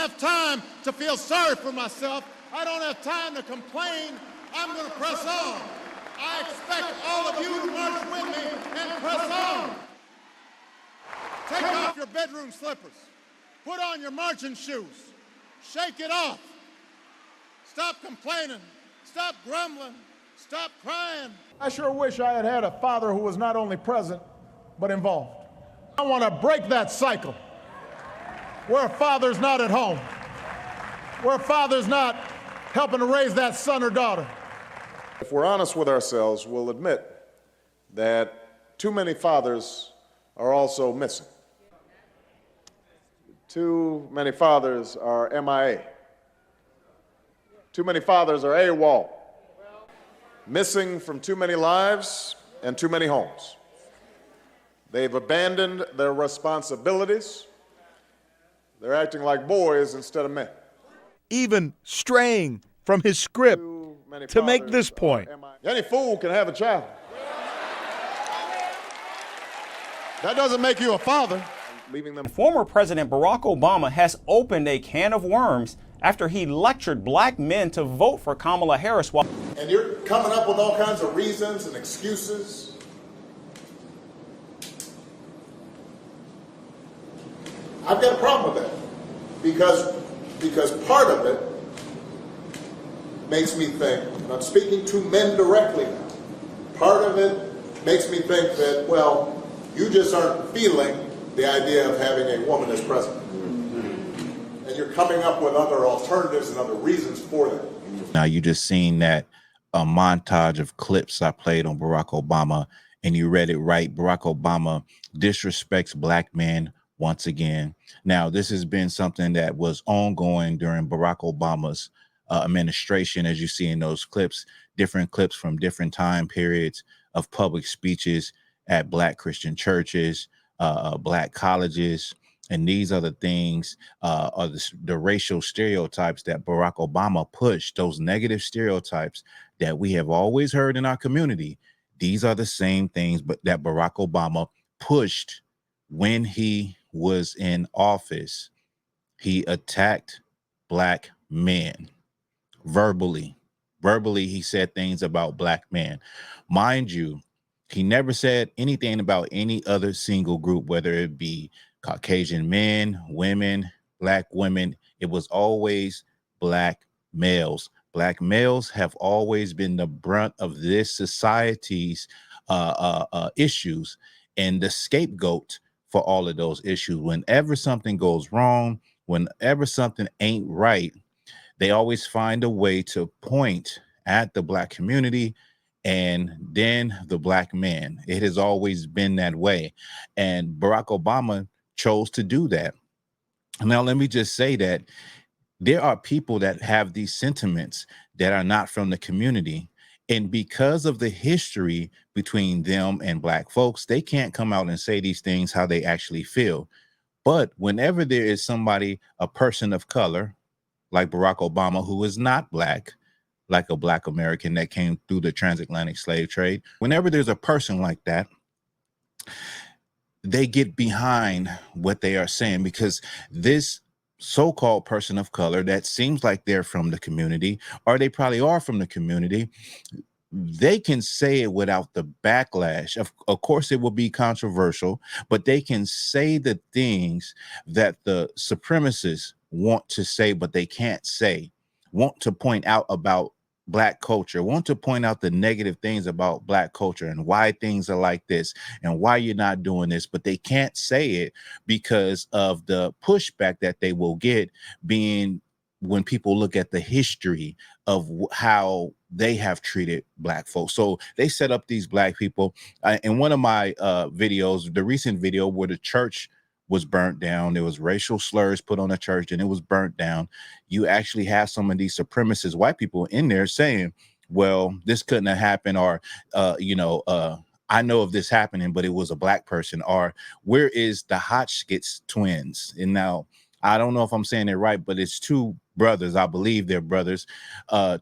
have time to feel sorry for myself. I don't have time to complain. I'm going to press on. I expect all of you to march with me and press on. Take off your bedroom slippers. Put on your marching shoes. Shake it off. Stop complaining. Stop grumbling. Stop crying. I sure wish I had had a father who was not only present, but involved. I want to break that cycle where a father's not at home, where a father's not helping to raise that son or daughter. If we're honest with ourselves, we'll admit that too many fathers are also missing. Too many fathers are MIA. Too many fathers are AWOL. Missing from too many lives and too many homes. They've abandoned their responsibilities. They're acting like boys instead of men. Even straying from his script to make this point. Any fool can have a child. That doesn't make you a father. Former President Barack Obama has opened a can of worms after he lectured black men to vote for Kamala Harris. And you're coming up with all kinds of reasons and excuses. I've got a problem with that because part of it makes me think, and I'm speaking to men directly now, part of it makes me think that, well, you just aren't feeling the idea of having a woman as president. And you're coming up with other alternatives and other reasons for that. Now, you just seen that a montage of clips I played on Barack Obama, and you read it right. Barack Obama disrespects black men once again. Now, this has been something that was ongoing during Barack Obama's administration, as you see in those clips, different clips from different time periods of public speeches at black Christian churches, black colleges. And these are the things, are the racial stereotypes that Barack Obama pushed, those negative stereotypes that we have always heard in our community. These are the same things but that Barack Obama pushed when he was in office. He attacked black men verbally. Verbally, he said things about black men. Mind you, he never said anything about any other single group, whether it be Caucasian men, women, black women. It was always black males. Black males have always been the brunt of this society's issues and the scapegoat for all of those issues. Whenever something goes wrong, whenever something ain't right, they always find a way to point at the black community and then the black man. It has always been that way. And Barack Obama chose to do that. Now, let me just say that there are people that have these sentiments that are not from the community. And because of the history between them and black folks, they can't come out and say these things how they actually feel. But whenever there is somebody, a person of color, like Barack Obama, who is not black, like a black American that came through the transatlantic slave trade, whenever there's a person like that, they get behind what they are saying, because this so-called person of color that seems like they're from the community, or they probably are from the community, they can say it without the backlash. Of course, it will be controversial, but they can say the things that the supremacists want to say, but they can't say, want to point out about black culture, want to point out the negative things about black culture and why things are like this and why you're not doing this, but they can't say it because of the pushback that they will get, being when people look at the history of how they have treated black folks. So they set up these black people. In one of my videos, the recent video where the church was burnt down, there was racial slurs put on the church and it was burnt down. You actually have some of these supremacist white people in there saying, well, this couldn't have happened, or, I know of this happening, but it was a black person, or where is the Hotchkiss twins? And now, I don't know if I'm saying it right, but it's two brothers, I believe they're brothers,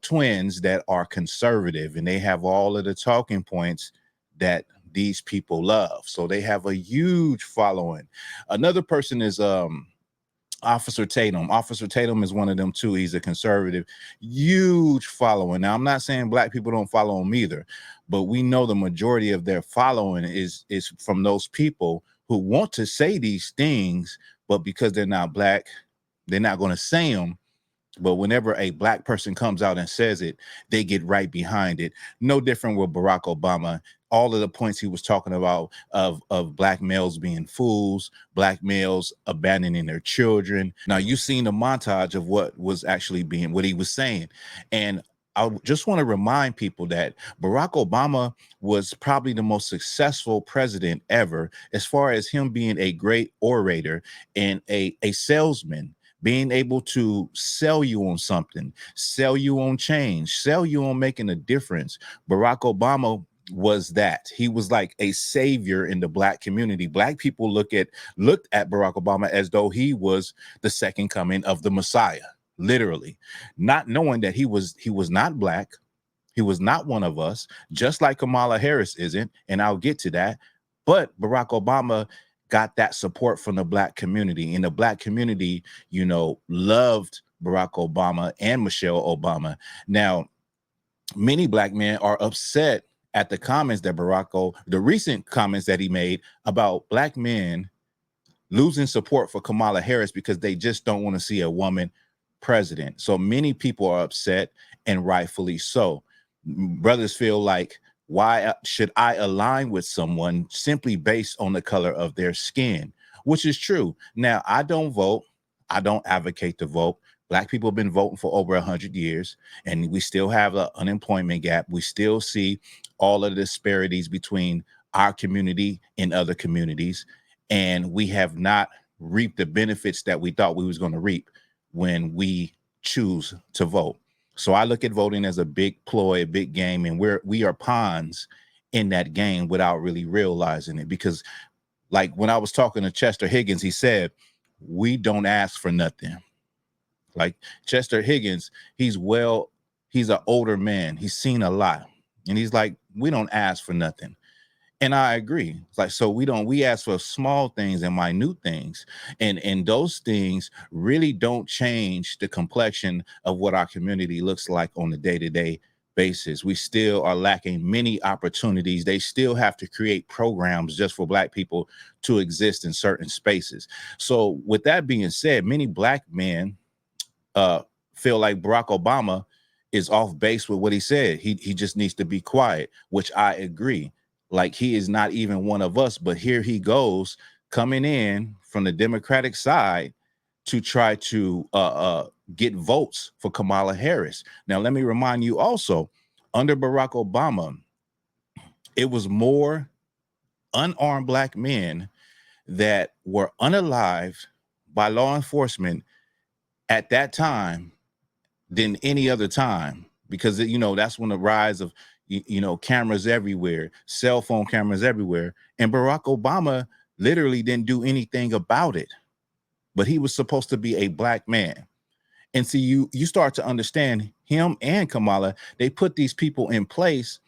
twins that are conservative, and they have all of the talking points that these people love. So they have a huge following. Another person is Officer Tatum. Officer Tatum is one of them too. He's a conservative, huge following. Now, I'm not saying black people don't follow him either, but we know the majority of their following is from those people who want to say these things, but because they're not black, they're not going to say them. But whenever a black person comes out and says it, they get right behind it. No different with Barack Obama. All of the points he was talking about of black males being fools, black males abandoning their children. Now, you've seen the montage of what was actually being, what he was saying. And I just want to remind people that Barack Obama was probably the most successful president ever, as far as him being a great orator and a salesman, being able to sell you on something, sell you on change, sell you on making a difference. Barack Obama was that. He was like a savior in the black community. Black people looked at Barack Obama as though he was the second coming of the Messiah, literally, not knowing that he was not black. He was not one of us, just like Kamala Harris isn't, and I'll get to that. But Barack Obama got that support from the black community, and the black community, you know, loved Barack Obama and Michelle Obama. Now, many black men are upset at the comments that the recent comments that he made about black men losing support for Kamala Harris because they just don't want to see a woman president. So many people are upset, and rightfully so. Brothers feel like, why should I align with someone simply based on the color of their skin? Which is true. Now, I don't vote. I don't advocate to vote. Black people have been voting for over 100 years, and we still have an unemployment gap. We still see all of the disparities between our community and other communities, and we have not reaped the benefits that we thought we was going to reap when we choose to vote. So I look at voting as a big ploy, a big game, and we are pawns in that game without really realizing it. Because like when I was talking to Chester Higgins, he said, we don't ask for nothing. Like Chester Higgins, he's an older man. He's seen a lot. And he's like, we don't ask for nothing. And I agree. It's like, so we ask for small things and minute things. And those things really don't change the complexion of what our community looks like on a day-to-day basis. We still are lacking many opportunities. They still have to create programs just for black people to exist in certain spaces. So with that being said, many black men feel like Barack Obama is off base with what he said. He just needs to be quiet, which I agree. Like, he is not even one of us, but here he goes coming in from the Democratic side to try to get votes for Kamala Harris. Now, let me remind you also, under Barack Obama, it was more unarmed black men that were unalived by law enforcement at that time than any other time, because, you know, that's when the rise of, you know, cameras everywhere, cell phone cameras everywhere. And Barack Obama literally didn't do anything about it, but he was supposed to be a black man. And see, you start to understand him and Kamala, they put these people in place,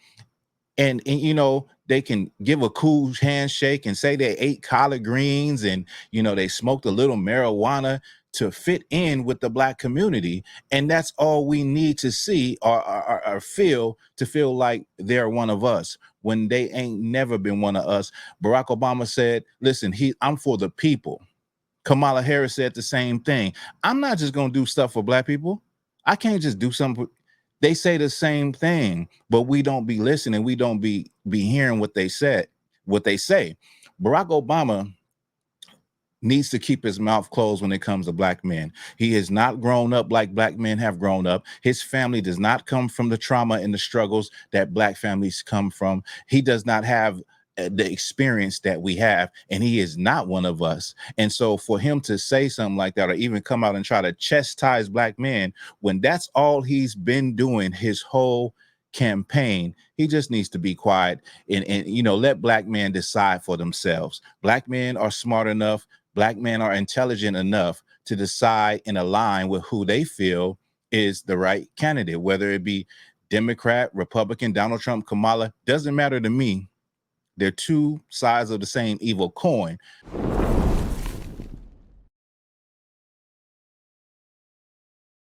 and you know, they can give a cool handshake and say they ate collard greens and, you know, they smoked a little marijuana to fit in with the black community. And that's all we need to see or feel, to feel like they're one of us when they ain't never been one of us. Barack Obama said, listen, I'm for the people. Kamala Harris said the same thing. I'm not just going to do stuff for black people. I can't just do something. They say the same thing, but we don't be listening. We don't be hearing what they said, what they say. Barack Obama needs to keep his mouth closed when it comes to black men. He has not grown up like black men have grown up. His family does not come from the trauma and the struggles that black families come from. He does not have the experience that we have, and he is not one of us. And so for him to say something like that, or even come out and try to chastise black men, when that's all he's been doing his whole campaign, he just needs to be quiet and you know, let black men decide for themselves. Black men are smart enough, black men are intelligent enough to decide and align with who they feel is the right candidate, whether it be Democrat, Republican, Donald Trump, Kamala, doesn't matter to me. They're two sides of the same evil coin.